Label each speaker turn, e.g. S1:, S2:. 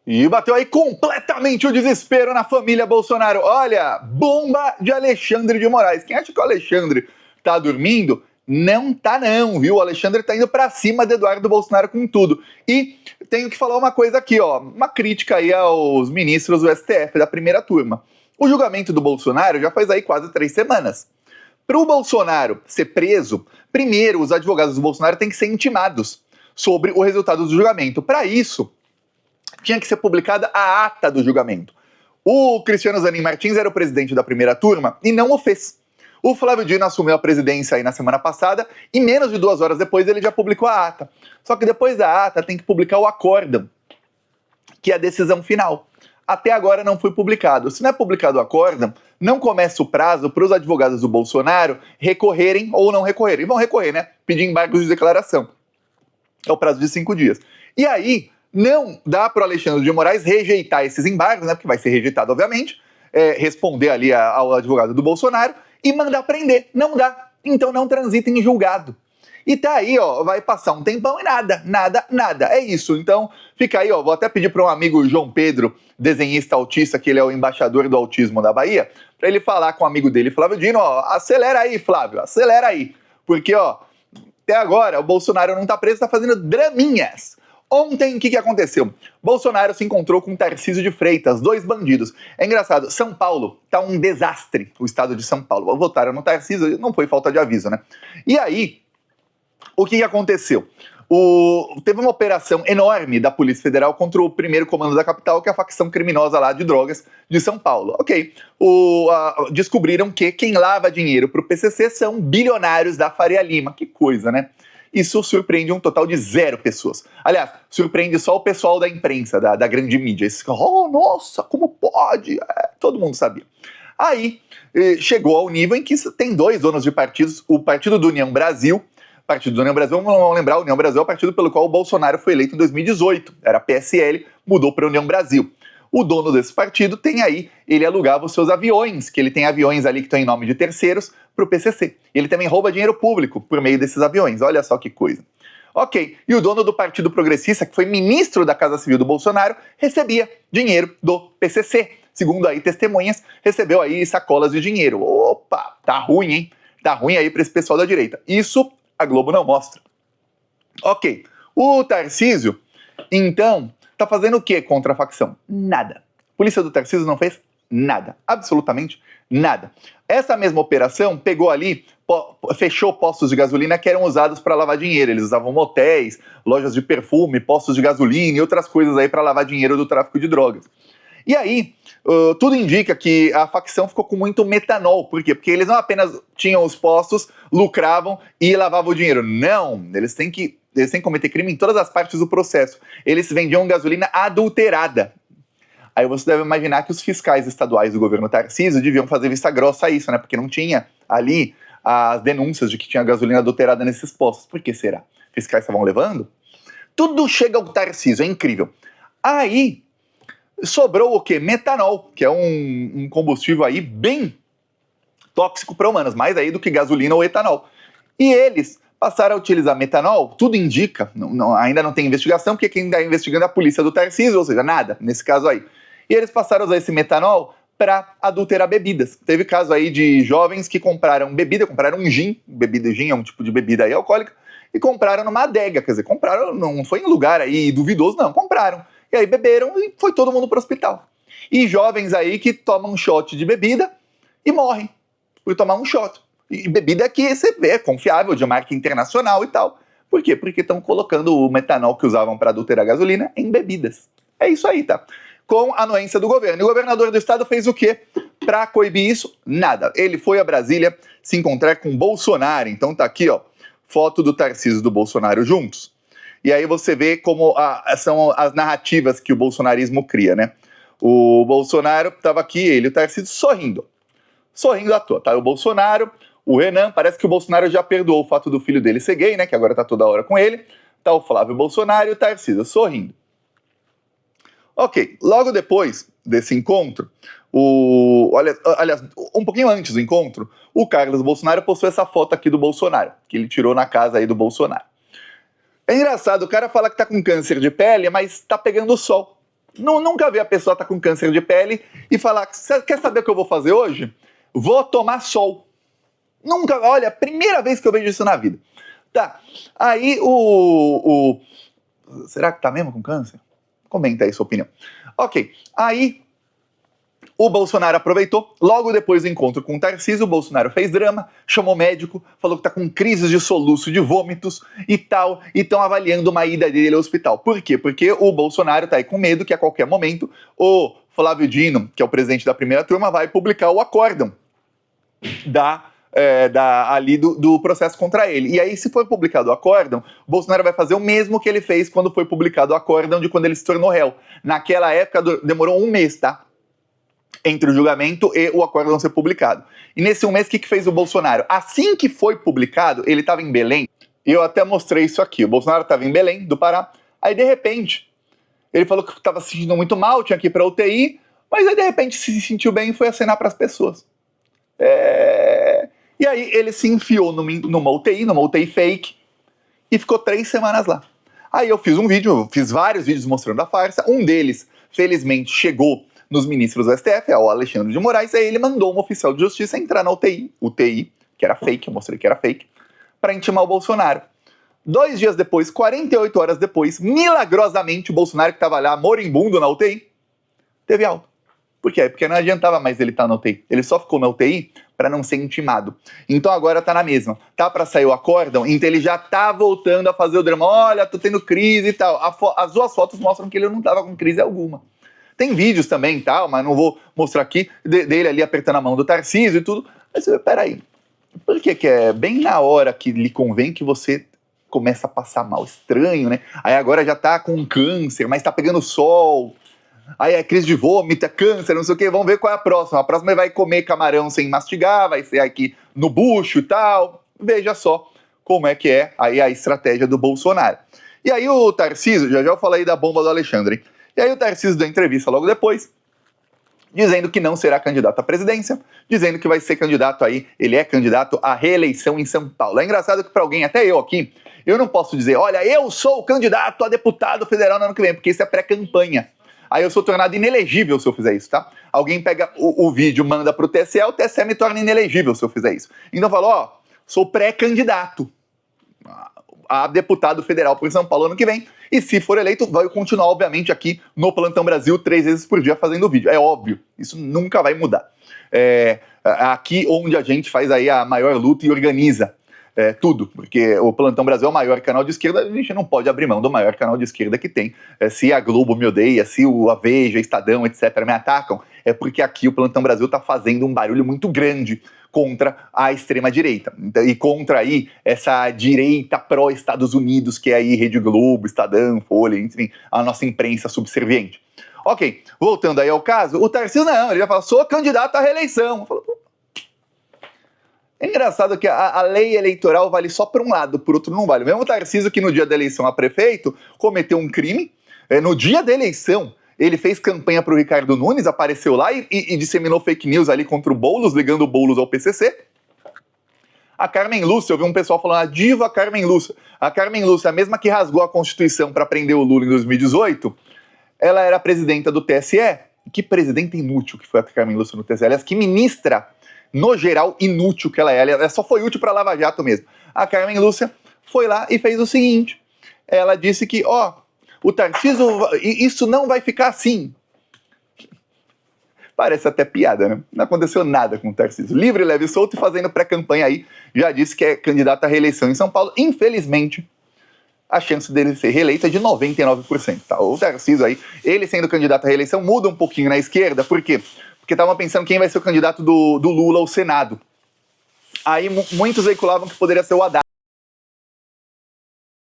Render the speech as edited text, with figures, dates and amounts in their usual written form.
S1: E bateu aí completamente o desespero na família Bolsonaro. Olha, bomba de Alexandre de Moraes. Quem acha que o Alexandre tá dormindo? Não tá não, viu? O Alexandre tá indo pra cima de Eduardo Bolsonaro com tudo. E tenho que falar uma coisa aqui, ó. Uma crítica aí aos ministros do STF da primeira turma. O julgamento do Bolsonaro já faz aí quase 3 semanas. Para o Bolsonaro ser preso, primeiro os advogados do Bolsonaro têm que ser intimados sobre o resultado do julgamento. Para isso, tinha que ser publicada a ata do julgamento. O Cristiano Zanin Martins era o presidente da primeira turma e não o fez. O Flávio Dino assumiu a presidência aí na semana passada e menos de 2 horas depois ele já publicou a ata. Só que depois da ata tem que publicar o acórdão, que é a decisão final. Até agora não foi publicado. Se não é publicado o acórdão, não começa o prazo para os advogados do Bolsonaro recorrerem ou não recorrerem. Vão recorrer, né? Pedir embargos de declaração. É o prazo de 5 dias. E aí, não dá para o Alexandre de Moraes rejeitar esses embargos, né? Porque vai ser rejeitado, obviamente, responder ali ao advogado do Bolsonaro e mandar prender. Não dá. Então não transita em julgado. E tá aí, ó, vai passar um tempão e nada. É isso. Então, fica aí, ó, vou até pedir para um amigo João Pedro, desenhista autista, que ele é o embaixador do autismo da Bahia, para ele falar com o amigo dele, Flávio Dino, ó, acelera aí, Flávio, acelera aí. Porque, ó, até agora o Bolsonaro não tá preso, tá fazendo draminhas. Ontem, o que aconteceu? Bolsonaro se encontrou com Tarcísio de Freitas, 2 bandidos. É engraçado, São Paulo tá um desastre, o estado de São Paulo. Votaram no Tarcísio, não foi falta de aviso, né? E aí, o que aconteceu? Teve uma operação enorme da Polícia Federal contra o primeiro comando da capital, que é a facção criminosa lá de drogas de São Paulo. Ok, descobriram que quem lava dinheiro para o PCC são bilionários da Faria Lima. Que coisa, né? Isso surpreende um total de 0 pessoas. Aliás, surpreende só o pessoal da imprensa, da grande mídia. Eles ficam, oh, nossa, como pode? Todo mundo sabia. Aí, chegou ao nível em que tem 2 donos de partidos, o Partido do União Brasil. Partido da União Brasil, vamos lembrar, a União Brasil é o partido pelo qual o Bolsonaro foi eleito em 2018. Era PSL, mudou para a União Brasil. O dono desse partido tem aí, ele alugava os seus aviões, que ele tem aviões ali que estão em nome de terceiros, para o PCC. Ele também rouba dinheiro público por meio desses aviões, olha só que coisa. Ok, e o dono do Partido Progressista, que foi ministro da Casa Civil do Bolsonaro, recebia dinheiro do PCC. Segundo aí testemunhas, recebeu aí sacolas de dinheiro. Opa, tá ruim, hein? Tá ruim aí para esse pessoal da direita. Isso a Globo não mostra. Ok, o Tarcísio, então, tá fazendo o que contra a facção? Nada. A polícia do Tarcísio não fez nada, absolutamente nada. Essa mesma operação pegou ali, fechou postos de gasolina que eram usados para lavar dinheiro. Eles usavam motéis, lojas de perfume, postos de gasolina e outras coisas aí para lavar dinheiro do tráfico de drogas. E aí, tudo indica que a facção ficou com muito metanol. Por quê? Porque eles não apenas tinham os postos, lucravam e lavavam o dinheiro. Não, eles têm que cometer crime em todas as partes do processo. Eles vendiam gasolina adulterada. Aí você deve imaginar que os fiscais estaduais do governo Tarcísio deviam fazer vista grossa a isso, né? Porque não tinha ali as denúncias de que tinha gasolina adulterada nesses postos. Por que será? Fiscais estavam levando? Tudo chega ao Tarcísio, é incrível. Aí sobrou o quê? Metanol, que é um combustível aí bem tóxico para humanos, mais aí do que gasolina ou etanol. E eles passaram a utilizar metanol, tudo indica, ainda não tem investigação, porque quem está investigando é a polícia do Tarcísio, ou seja, nada, nesse caso aí. E eles passaram a usar esse metanol para adulterar bebidas. Teve caso aí de jovens que compraram bebida, compraram um gin, gin é um tipo de bebida aí alcoólica, e compraram numa adega, quer dizer, compraram, não foi em lugar aí duvidoso, não, compraram. E aí beberam e foi todo mundo pro hospital. E jovens aí que tomam um shot de bebida e morrem por tomar um shot. E bebida que você vê, é confiável, de marca internacional e tal. Por quê? Porque estão colocando o metanol que usavam para adulterar gasolina em bebidas. É isso aí, tá? Com a anuência do governo. E o governador do estado fez o quê? Para coibir isso? Nada. Ele foi a Brasília se encontrar com Bolsonaro. Então tá aqui, ó, foto do Tarcísio e do Bolsonaro juntos. E aí você vê como são as narrativas que o bolsonarismo cria, né? O Bolsonaro estava aqui, ele e o Tarcísio sorrindo. Sorrindo à toa, tá? O Bolsonaro, o Renan, parece que o Bolsonaro já perdoou o fato do filho dele ser gay, né? Que agora tá toda hora com ele. Tá o Flávio Bolsonaro e o Tarcísio sorrindo. Ok, logo depois desse encontro, aliás, um pouquinho antes do encontro, o Carlos Bolsonaro postou essa foto aqui do Bolsonaro, que ele tirou na casa aí do Bolsonaro. É engraçado, o cara fala que tá com câncer de pele, mas tá pegando sol. Nunca vi a pessoa estar com câncer de pele e falar, quer saber o que eu vou fazer hoje? Vou tomar sol. Nunca, olha, primeira vez que eu vejo isso na vida. Tá, aí será que tá mesmo com câncer? Comenta aí sua opinião. Ok, aí o Bolsonaro aproveitou, logo depois do encontro com o Tarcísio, o Bolsonaro fez drama, chamou médico, falou que tá com crises de soluço, de vômitos e tal, e estão avaliando uma ida dele ao hospital. Por quê? Porque o Bolsonaro tá aí com medo que a qualquer momento o Flávio Dino, que é o presidente da primeira turma, vai publicar o acórdão ali do processo contra ele. E aí, se for publicado o acórdão, o Bolsonaro vai fazer o mesmo que ele fez quando foi publicado o acórdão de quando ele se tornou réu. Naquela época, demorou um mês, tá? Entre o julgamento e o acórdão ser publicado. E nesse um mês, o que fez o Bolsonaro? Assim que foi publicado, ele estava em Belém, e eu até mostrei isso aqui. O Bolsonaro estava em Belém, do Pará, aí de repente, ele falou que estava se sentindo muito mal, tinha que ir para UTI, mas aí de repente se sentiu bem e foi acenar para as pessoas. E aí ele se enfiou numa UTI fake, e ficou 3 semanas lá. Aí eu fiz um vídeo, eu fiz vários vídeos mostrando a farsa, um deles, felizmente, chegou nos ministros do STF, é o Alexandre de Moraes, aí ele mandou uma oficial de justiça entrar na UTI, que era fake, eu mostrei que era fake, para intimar o Bolsonaro. 2 dias depois, 48 horas depois, milagrosamente, o Bolsonaro, que estava lá moribundo na UTI, teve alta. Por quê? Porque não adiantava mais ele estar na UTI. Ele só ficou na UTI para não ser intimado. Então agora tá na mesma. Tá para sair o acórdão, então ele já tá voltando a fazer o drama. Olha, tô tendo crise e tal. As 2 fotos mostram que ele não tava com crise alguma. Tem vídeos também e tal, mas não vou mostrar aqui, dele ali apertando a mão do Tarcísio e tudo. Mas peraí, por que é bem na hora que lhe convém que você começa a passar mal? Estranho, né? Aí agora já tá com câncer, mas tá pegando sol. Aí é crise de vômito, é câncer, não sei o que, vamos ver qual é a próxima. A próxima ele vai comer camarão sem mastigar, vai ser aqui no bucho e tal. Veja só como é que é aí a estratégia do Bolsonaro. E aí o Tarcísio, já eu falei da bomba do Alexandre, e aí o Tarcísio deu entrevista logo depois, dizendo que não será candidato à presidência, dizendo que vai ser candidato aí, ele é candidato à reeleição em São Paulo. É engraçado que para alguém, até eu aqui, eu não posso dizer, olha, eu sou o candidato a deputado federal no ano que vem, porque isso é pré-campanha. Aí eu sou tornado inelegível se eu fizer isso, tá? Alguém pega o vídeo, manda pro TSE, o TSE me torna inelegível se eu fizer isso. Então eu falo, ó, sou pré-candidato a deputado federal por São Paulo ano que vem. E se for eleito, vai continuar, obviamente, aqui no Plantão Brasil 3 vezes por dia fazendo vídeo. É óbvio, isso nunca vai mudar. Aqui onde a gente faz aí a maior luta e organiza tudo, porque o Plantão Brasil é o maior canal de esquerda, a gente não pode abrir mão do maior canal de esquerda que tem. Se a Globo me odeia, se a Veja, Estadão, etc. me atacam, é porque aqui o Plantão Brasil está fazendo um barulho muito grande contra a extrema-direita. E contra aí essa direita pró-Estados Unidos, que é aí Rede Globo, Estadão, Folha, enfim, a nossa imprensa subserviente. Ok, voltando aí ao caso, o Tarcísio não, ele já fala, sou candidato à reeleição. Eu falo, é engraçado que a lei eleitoral vale só por um lado, por outro não vale. Mesmo o Tarcísio, que no dia da eleição a prefeito, cometeu um crime, no dia da eleição, ele fez campanha para o Ricardo Nunes, apareceu lá e disseminou fake news ali contra o Boulos, ligando o Boulos ao PCC. A Carmen Lúcia, eu vi um pessoal falando, a diva Carmen Lúcia. A Carmen Lúcia, a mesma que rasgou a Constituição para prender o Lula em 2018, ela era presidenta do TSE. Que presidenta inútil que foi a Carmen Lúcia no TSE. Aliás, que ministra, no geral, inútil que ela é. Ela só foi útil para Lava Jato mesmo. A Carmen Lúcia foi lá e fez o seguinte. Ela disse que, o Tarcísio, isso não vai ficar assim. Parece até piada, né? Não aconteceu nada com o Tarcísio. Livre, leve e solto e fazendo pré-campanha aí. Já disse que é candidato à reeleição em São Paulo. Infelizmente, a chance dele ser reeleito é de 99%. Tá? O Tarcísio aí, ele sendo candidato à reeleição, muda um pouquinho na esquerda. Por quê? Porque estavam pensando quem vai ser o candidato do Lula ao Senado. Aí muitos veiculavam que poderia ser o Haddad.